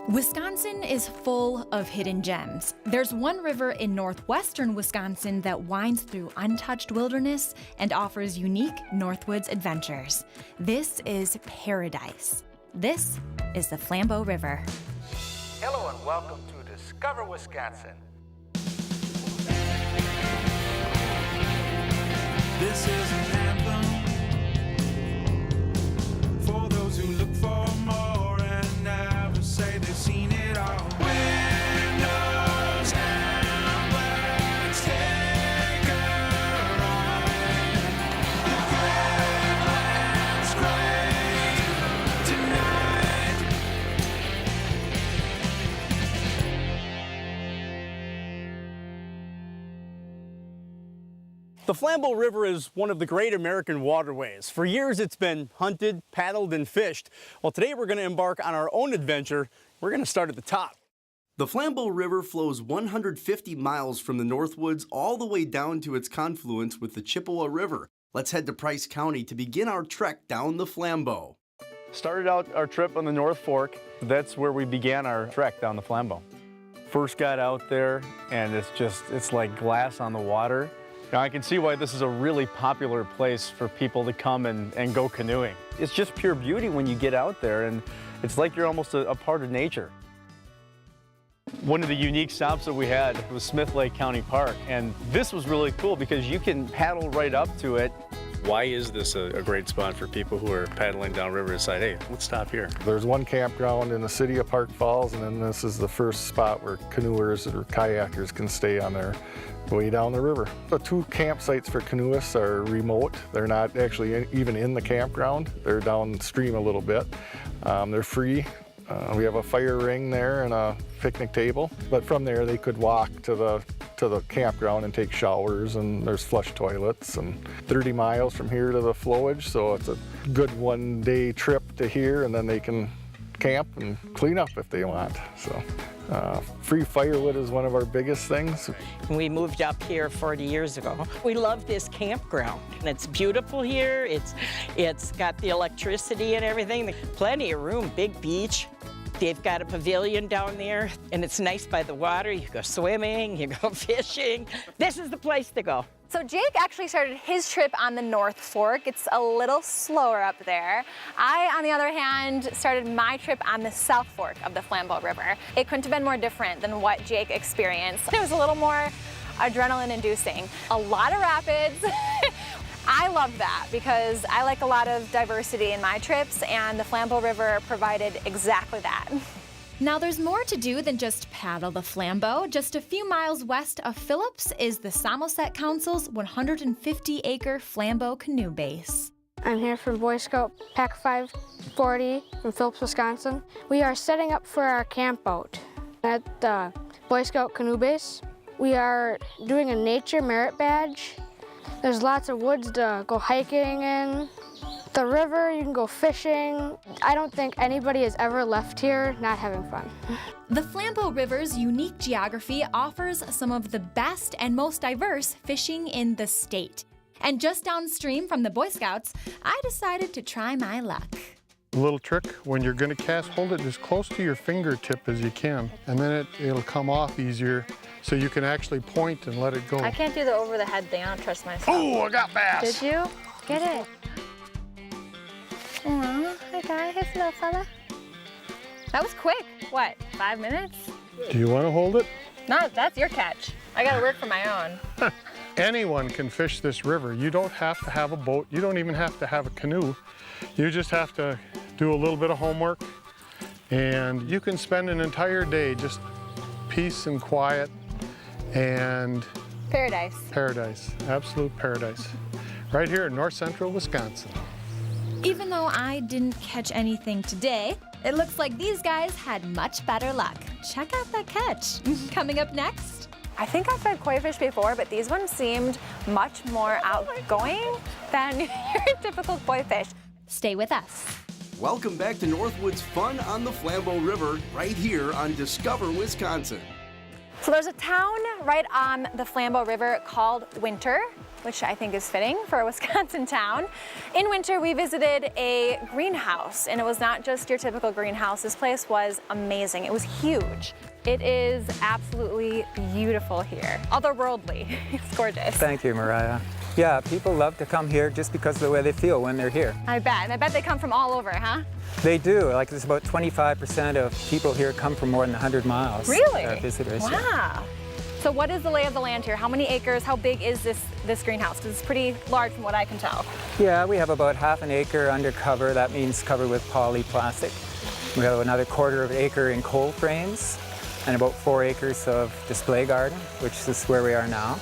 Wisconsin is full of hidden gems. There's one river in northwestern Wisconsin that winds through untouched wilderness and offers unique Northwoods adventures. This is paradise. This is the Flambeau River. Hello and welcome to Discover Wisconsin. This is an anthem for those who look for more and never say they've seen it all. Windows down, let's take a ride. The great land's great tonight. The Flambeau River is one of the great American waterways. For years it's been hunted, paddled, and fished. Well, today we're going to embark on our own adventure. We're going to start at the top. The Flambeau River flows 150 miles from the Northwoods all the way down to its confluence with the Chippewa River. Let's head to Price County to begin our trek down the Flambeau. Started out our trip on the North Fork. That's where we began our trek down the Flambeau. First got out there and it's like glass on the water. Now I can see why this is a really popular place for people to come and go canoeing. It's just pure beauty when you get out there, and it's like you're almost a part of nature. One of the unique stops that we had was Smith Lake County Park, and this was really cool because you can paddle right up to it. Why is this a great spot for people who are paddling downriver and decide, hey, let's stop here? There's one campground in the city of Park Falls, and then this is the first spot where canoers or kayakers can stay on their way down the river. The two campsites for canoeists are remote. They're not actually even in the campground. They're downstream a little bit. They're free. We have a fire ring there and a picnic table, but from there they could walk to the campground and take showers, and there's flush toilets, and 30 miles from here to the flowage, so it's a good one-day trip to here, and then they can camp and clean up if they want. So free firewood is one of our biggest things. We moved up here 40 years ago. We love this campground. It's beautiful here. It's got the electricity and everything. Plenty of room, big beach. They've got a pavilion down there, and it's nice by the water. You go swimming, you go fishing. This is the place to go. So Jake actually started his trip on the North Fork. It's a little slower up there. I, on the other hand, started my trip on the South Fork of the Flambeau River. It couldn't have been more different than what Jake experienced. It was a little more adrenaline-inducing. A lot of rapids. I love that because I like a lot of diversity in my trips, and the Flambeau River provided exactly that. Now there's more to do than just paddle the Flambeau. Just a few miles west of Phillips is the Samoset Council's 150-acre Flambeau canoe base. I'm here from Boy Scout Pack 540 from Phillips, Wisconsin. We are setting up for our camp out at the Boy Scout canoe base. We are doing a nature merit badge. There's lots of woods to go hiking in. The river, you can go fishing. I don't think anybody has ever left here not having fun. The Flambeau River's unique geography offers some of the best and most diverse fishing in the state. And just downstream from the Boy Scouts, I decided to try my luck. A little trick, when you're going to cast, hold it as close to your fingertip as you can, and then it'll come off easier, so you can actually point and let it go. I can't do the over-the-head thing. I don't trust myself. Oh, I got bass! Did you? Get it. Aw, hi guy, hey little fella. That was quick. What, 5 minutes? Do you want to hold it? No, that's your catch. I gotta work for my own. Anyone can fish this river. You don't have to have a boat. You don't even have to have a canoe. You just have to do a little bit of homework, and you can spend an entire day just peace and quiet and Paradise. Paradise, absolute paradise. Right here in north central Wisconsin. Even though I didn't catch anything today, it looks like these guys had much better luck. Check out that catch. Coming up next. I think I've fed koi fish before, but these ones seemed much more outgoing than your typical koi fish. Stay with us. Welcome back to Northwoods Fun on the Flambeau River, right here on Discover Wisconsin. So there's a town right on the Flambeau River called Winter. which I think is fitting for a Wisconsin town. In winter, we visited a greenhouse, and it was not just your typical greenhouse. This place was amazing. It was huge. It is absolutely beautiful here, otherworldly. It's gorgeous. Thank you, Mariah. Yeah, people love to come here just because of the way they feel when they're here. I bet. And I bet they come from all over, huh? They do. Like, there's about 25% of people here come from more than 100 miles. Really? Visitors. Wow. So what is the lay of the land here? How many acres? How big is this greenhouse? Because it's pretty large from what I can tell. Yeah, we have about half an acre under cover. That means covered with polyplastic. We have another quarter of an acre in cold frames and about 4 acres of display garden, which is where we are now.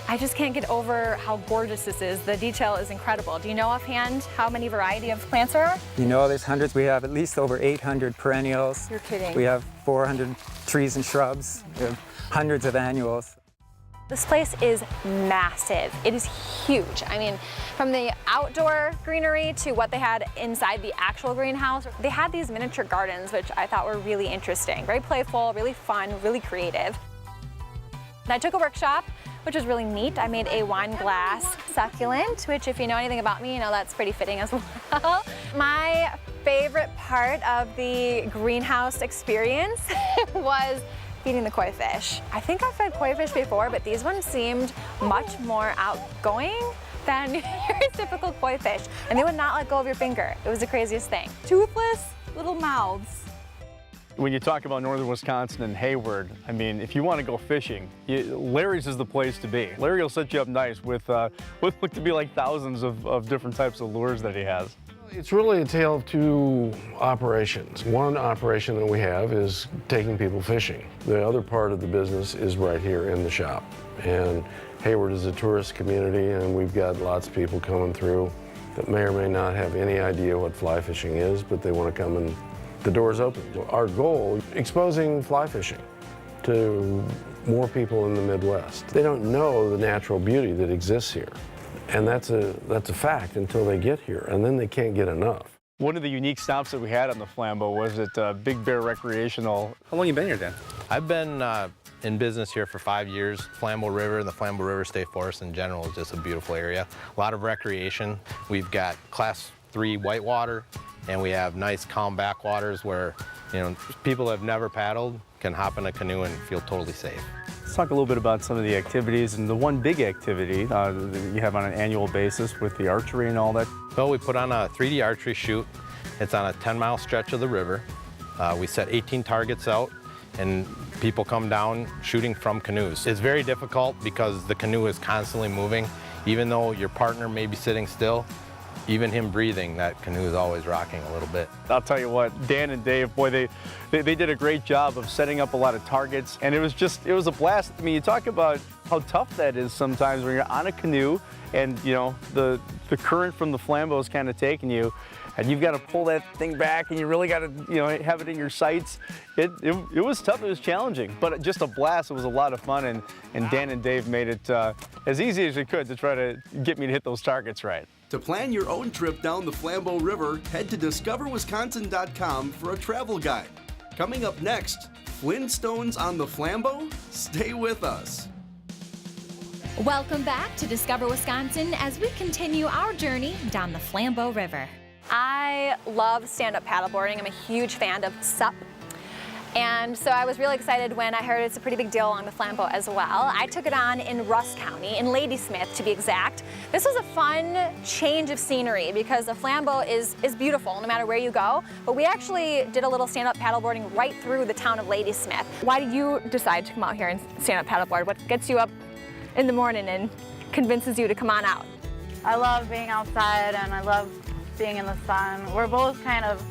I just can't get over how gorgeous this is. The detail is incredible. Do you know offhand how many variety of plants there are? You know, there's hundreds. We have at least over 800 perennials. You're kidding. We have 400 trees and shrubs. We have hundreds of annuals. This place is massive. It is huge. I mean, from the outdoor greenery to what they had inside the actual greenhouse, they had these miniature gardens, which I thought were really interesting. Very playful, really fun, really creative. And I took a workshop, which was really neat. I made a wine glass succulent, which if you know anything about me, you know that's pretty fitting as well. My favorite part of the greenhouse experience was feeding the koi fish. I think I've fed koi fish before, but these ones seemed much more outgoing than your typical koi fish. And they would not let go of your finger. It was the craziest thing. Toothless little mouths. When you talk about northern Wisconsin and Hayward, I mean, if you want to go fishing, Larry's is the place to be. Larry will set you up nice with what look to be like thousands of different types of lures that he has. It's really a tale of two operations. One operation that we have is taking people fishing. The other part of the business is right here in the shop. And Hayward is a tourist community, and we've got lots of people coming through that may or may not have any idea what fly fishing is, but they want to come and the door's open. Our goal, exposing fly fishing to more people in the Midwest. They don't know the natural beauty that exists here. And that's a fact until they get here, and then they can't get enough. One of the unique stops that we had on the Flambeau was at Big Bear Recreational. How long you been here, Dan? I've been in business here for 5 years. Flambeau River and the Flambeau River State Forest in general is just a beautiful area. A lot of recreation. We've got Class 3 whitewater, and we have nice calm backwaters where, you know, people that have never paddled can hop in a canoe and feel totally safe. Let's talk a little bit about some of the activities, and the one big activity that you have on an annual basis with the archery and all that. Well, we put on a 3D archery shoot. It's on a 10-mile stretch of the river. We set 18 targets out, and people come down shooting from canoes. It's very difficult because the canoe is constantly moving. Even though your partner may be sitting still, even him breathing, that canoe is always rocking a little bit. I'll tell you what, Dan and Dave, boy, they did a great job of setting up a lot of targets, and it was a blast. I mean, you talk about how tough that is sometimes when you're on a canoe and, you know, the current from the Flambeau is kind of taking you, and you've got to pull that thing back, and you really got to, you know, have it in your sights. It was tough, it was challenging, but just a blast. It was a lot of fun, and Dan and Dave made it as easy as they could to try to get me to hit those targets right. To plan your own trip down the Flambeau River, head to discoverwisconsin.com for a travel guide. Coming up next, Flintstones on the Flambeau? Stay with us. Welcome back to Discover Wisconsin as we continue our journey down the Flambeau River. I love stand-up paddleboarding. I'm a huge fan of SUP. And so I was really excited when I heard it's a pretty big deal along the Flambeau as well. I took it on in Russ County, in Ladysmith to be exact. This was a fun change of scenery because the Flambeau is beautiful no matter where you go. But we actually did a little stand-up paddleboarding right through the town of Ladysmith. Why do you decide to come out here and stand-up paddleboard? What gets you up in the morning and convinces you to come on out? I love being outside and I love being in the sun. We're both kind of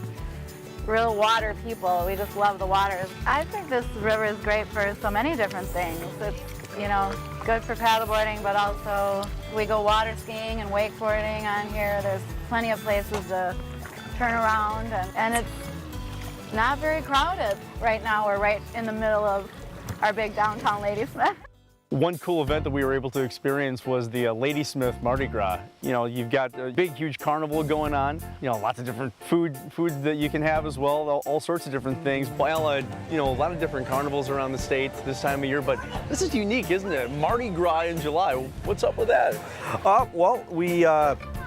real water people. We just love the water. I think this river is great for so many different things. It's, you know, good for paddleboarding, but also we go water skiing and wakeboarding on here. There's plenty of places to turn around, and it's not very crowded right now. We're right in the middle of our big downtown Ladysmith. One cool event that we were able to experience was the Ladysmith Mardi Gras. You know, you've got a big, huge carnival going on. You know, lots of different foods that you can have as well, all sorts of different things. While, you know, a lot of different carnivals around the state this time of year, but this is unique, isn't it? Mardi Gras in July. What's up with that? Well, we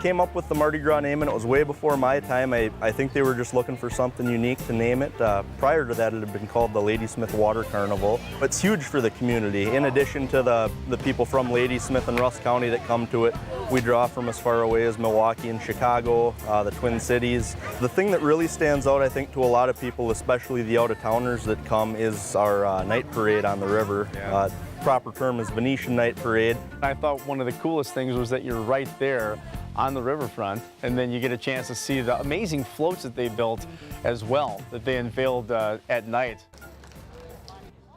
came up with the Mardi Gras name, and it was way before my time. I think they were just looking for something unique to name it. Prior to that, it had been called the Ladysmith Water Carnival. It's huge for the community. In addition to the people from Ladysmith and Rusk County that come to it, we draw from as far away as Milwaukee and Chicago, the Twin Cities. The thing that really stands out, I think, to a lot of people, especially the out-of-towners that come, is our night parade on the river. Yeah. Proper term is Venetian Night Parade. I thought one of the coolest things was that you're right there on the riverfront, and then you get a chance to see the amazing floats that they built as well, that they unveiled at night.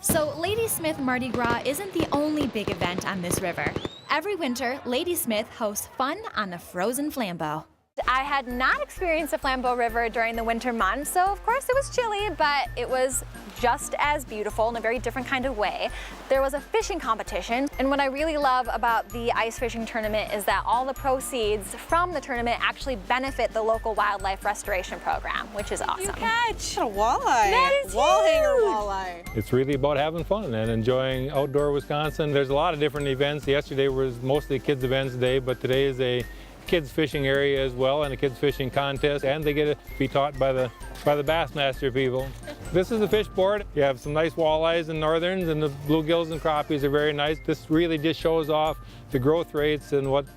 So Ladysmith Mardi Gras isn't the only big event on this river. Every winter, Ladysmith hosts fun on the frozen Flambeau. I had not experienced the Flambeau River during the winter months, so of course it was chilly, but it was just as beautiful in a very different kind of way. There was a fishing competition, and what I really love about the ice fishing tournament is that all the proceeds from the tournament actually benefit the local wildlife restoration program, which is awesome. You catch a walleye. That is wall huge. hanger walleye. It's really about having fun and enjoying outdoor Wisconsin. There's a lot of different events. Yesterday was mostly kids events day, but today is a kids fishing area as well, and a kids fishing contest, and they get to be taught by the Bassmaster people. This is the fish board. You have some nice walleyes and northerns, and the bluegills and crappies are very nice. This really just shows off the growth rates and what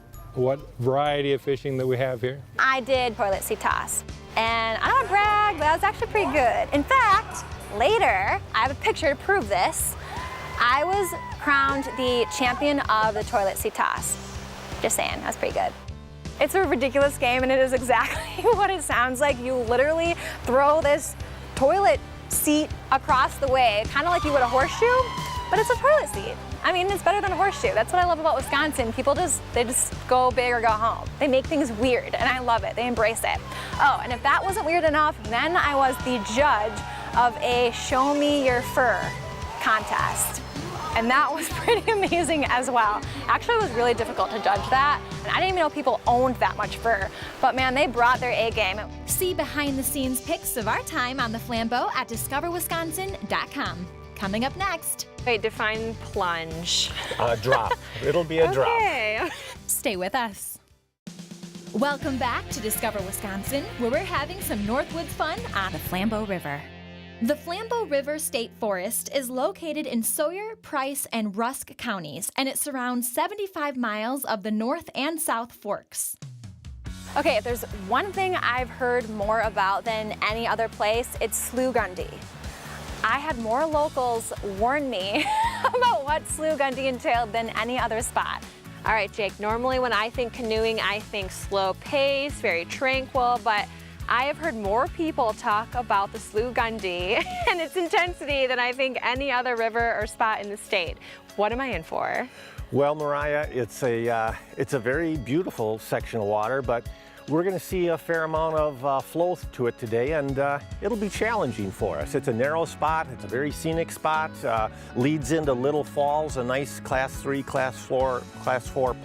variety of fishing that we have here. I did toilet seat toss, and I don't want to brag, but that was actually pretty good. In fact, later, I have a picture to prove this. I was crowned the champion of the toilet seat toss. Just saying, that was pretty good. It's a ridiculous game, and it is exactly what it sounds like. You literally throw this toilet seat across the way, kind of like you would a horseshoe, but it's a toilet seat. I mean, it's better than a horseshoe. That's what I love about Wisconsin. People they just go big or go home. They make things weird, and I love it. They embrace it. Oh, and if that wasn't weird enough, then I was the judge of a Show Me Your Fur contest. And that was pretty amazing as well. Actually, it was really difficult to judge that. And I didn't even know people owned that much fur. But man, they brought their A game. See behind-the-scenes pics of our time on the Flambeau at discoverwisconsin.com. Coming up next. Wait, define plunge. Drop. It'll be a drop. Okay. Stay with us. Welcome back to Discover Wisconsin, where we're having some Northwoods fun on the Flambeau River. The Flambeau River State Forest is located in Sawyer, Price, and Rusk counties, and it surrounds 75 miles of the North and South Forks. Okay, if there's one thing I've heard more about than any other place, it's Slough Gundy. I had more locals warn me about what Slough Gundy entailed than any other spot. All right, Jake, normally when I think canoeing, I think slow pace, very tranquil, but I have heard more people talk about the Slough Gundy and its intensity than I think any other river or spot in the state. What am I in for? Well, Mariah, it's a very beautiful section of water, but we're going to see a fair amount of flow to it today, and it'll be challenging for us. It's a narrow spot, it's a very scenic spot, leads into Little Falls, a nice Class 3, Class 4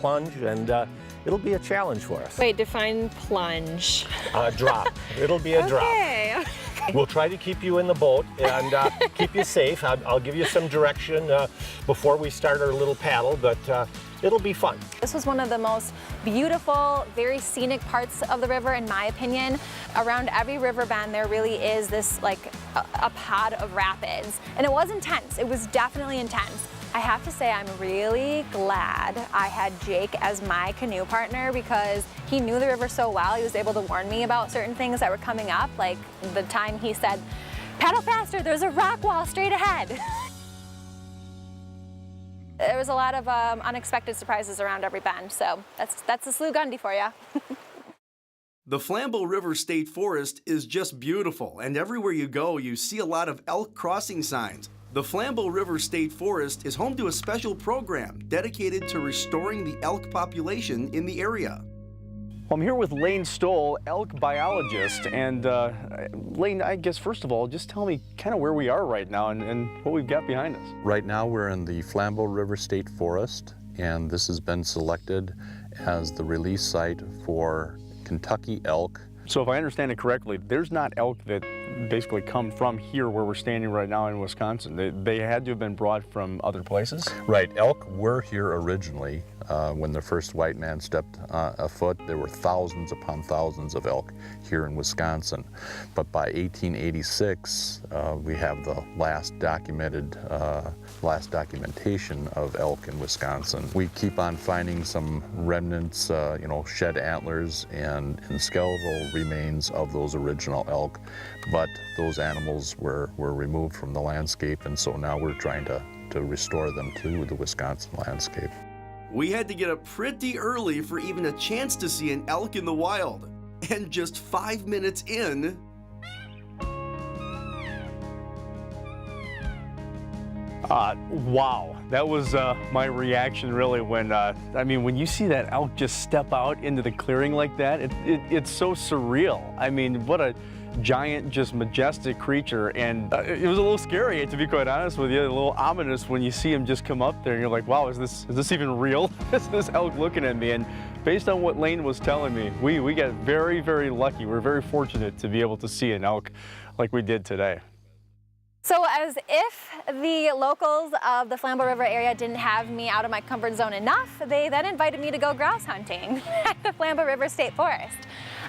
plunge, and it'll be a challenge for us. Wait, define plunge. Drop. It'll be a drop. Okay. We'll try to keep you in the boat and keep you safe. I'll give you some direction before we start our little paddle, but it'll be fun. This was one of the most beautiful, very scenic parts of the river, in my opinion. Around every river bend, there really is this like a pod of rapids. And it was intense. It was definitely intense. I have to say I'm really glad I had Jake as my canoe partner because he knew the river so well. He was able to warn me about certain things that were coming up, like the time he said, "Paddle faster, there's a rock wall straight ahead." There was a lot of unexpected surprises around every bend, so that's the Slough Gundy for you. The Flambeau River State Forest is just beautiful, and everywhere you go, you see a lot of elk crossing signs. The Flambeau River State Forest is home to a special program dedicated to restoring the elk population in the area. Well, I'm here with Lane Stoll, elk biologist. And Lane, I guess first of all, just tell me kind of where we are right now and what we've got behind us. Right now we're in the Flambeau River State Forest, and this has been selected as the release site for Kentucky elk. So if I understand it correctly, there's not elk that basically come from here where we're standing right now in Wisconsin. They had to have been brought from other places? Right, elk were here originally. When the first white man stepped afoot, there were thousands upon thousands of elk here in Wisconsin. But by 1886, we have the last documentation of elk in Wisconsin. We keep on finding some remnants, shed antlers and skeletal remains of those original elk, but those animals were removed from the landscape, and so now we're trying to restore them to the Wisconsin landscape. We had to get up pretty early for even a chance to see an elk in the wild. And just 5 minutes in, wow, that was my reaction really when, when you see that elk just step out into the clearing like that, it's so surreal. I mean, what a giant, just majestic creature, and it was a little scary, to be quite honest with you, a little ominous when you see him just come up there and you're like, wow, is this even real? Is this elk looking at me? And based on what Lane was telling me, we got very, very lucky. We're very fortunate to be able to see an elk like we did today. So as if the locals of the Flambeau River area didn't have me out of my comfort zone enough, they then invited me to go grouse hunting at the Flambeau River State Forest.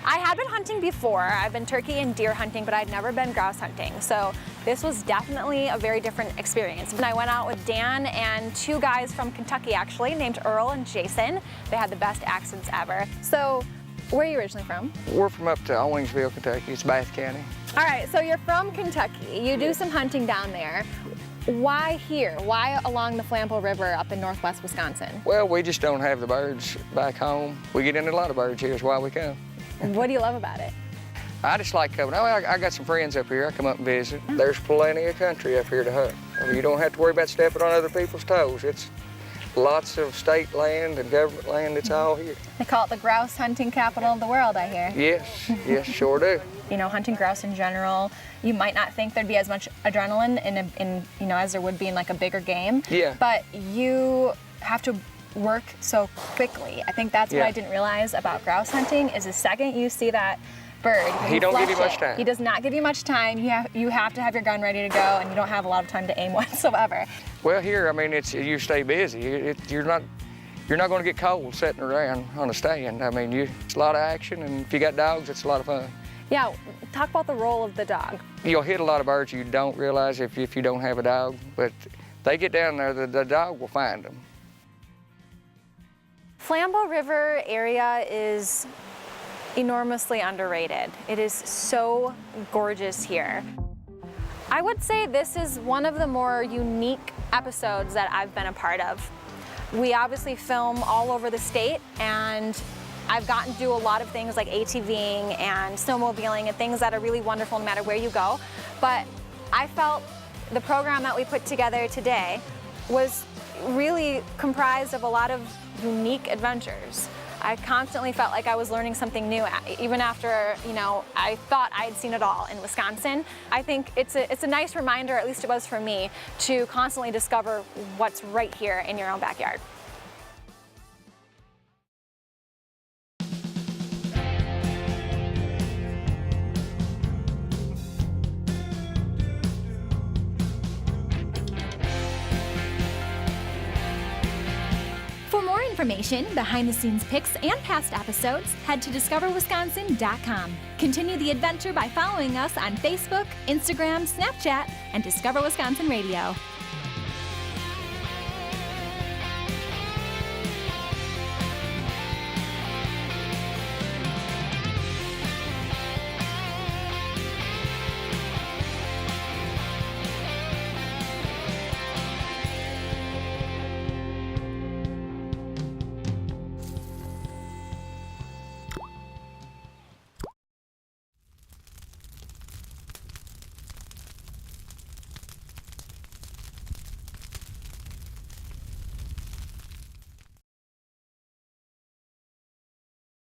I had been hunting before. I've been turkey and deer hunting, but I'd never been grouse hunting. So this was definitely a very different experience. And I went out with Dan and two guys from Kentucky actually, named Earl and Jason. They had the best accents ever. So where are you originally from? We're from up to Owensville, Kentucky. It's Bath County. All right, so you're from Kentucky. You do some hunting down there. Why here? Why along the Flambeau River up in northwest Wisconsin? Well, we just don't have the birds back home. We get into a lot of birds here, is why we come. What do you love about it? I just like coming. I got some friends up here. I come up and visit. There's plenty of country up here to hunt. I mean, you don't have to worry about stepping on other people's toes. It's lots of state land and government land. It's all here. They call it the grouse hunting capital of the world, I hear. Yes, sure do. You know, hunting grouse in general, you might not think there'd be as much adrenaline in as there would be in like a bigger game. Yeah. But you have to work so quickly. I think that's what I didn't realize about grouse hunting is the second you see that bird, he don't give you much time. He does not give you much time. You have to have your gun ready to go, and you don't have a lot of time to aim whatsoever. Well, here, I mean, you stay busy. You're not going to get cold sitting around on a stand. I mean, it's a lot of action, and if you got dogs, it's a lot of fun. Yeah, talk about the role of the dog. You'll hit a lot of birds you don't realize if you don't have a dog, but they get down there, the dog will find them. Flambeau River area is enormously underrated. It is so gorgeous here. I would say this is one of the more unique episodes that I've been a part of. We obviously film all over the state, and I've gotten to do a lot of things like ATVing and snowmobiling and things that are really wonderful no matter where you go. But I felt the program that we put together today was really comprised of a lot of unique adventures. I constantly felt like I was learning something new, even after, I thought I had seen it all in Wisconsin. I think it's a nice reminder, at least it was for me, to constantly discover what's right here in your own backyard. For more information, behind-the-scenes pics, and past episodes, head to discoverwisconsin.com. Continue the adventure by following us on Facebook, Instagram, Snapchat, and Discover Wisconsin Radio.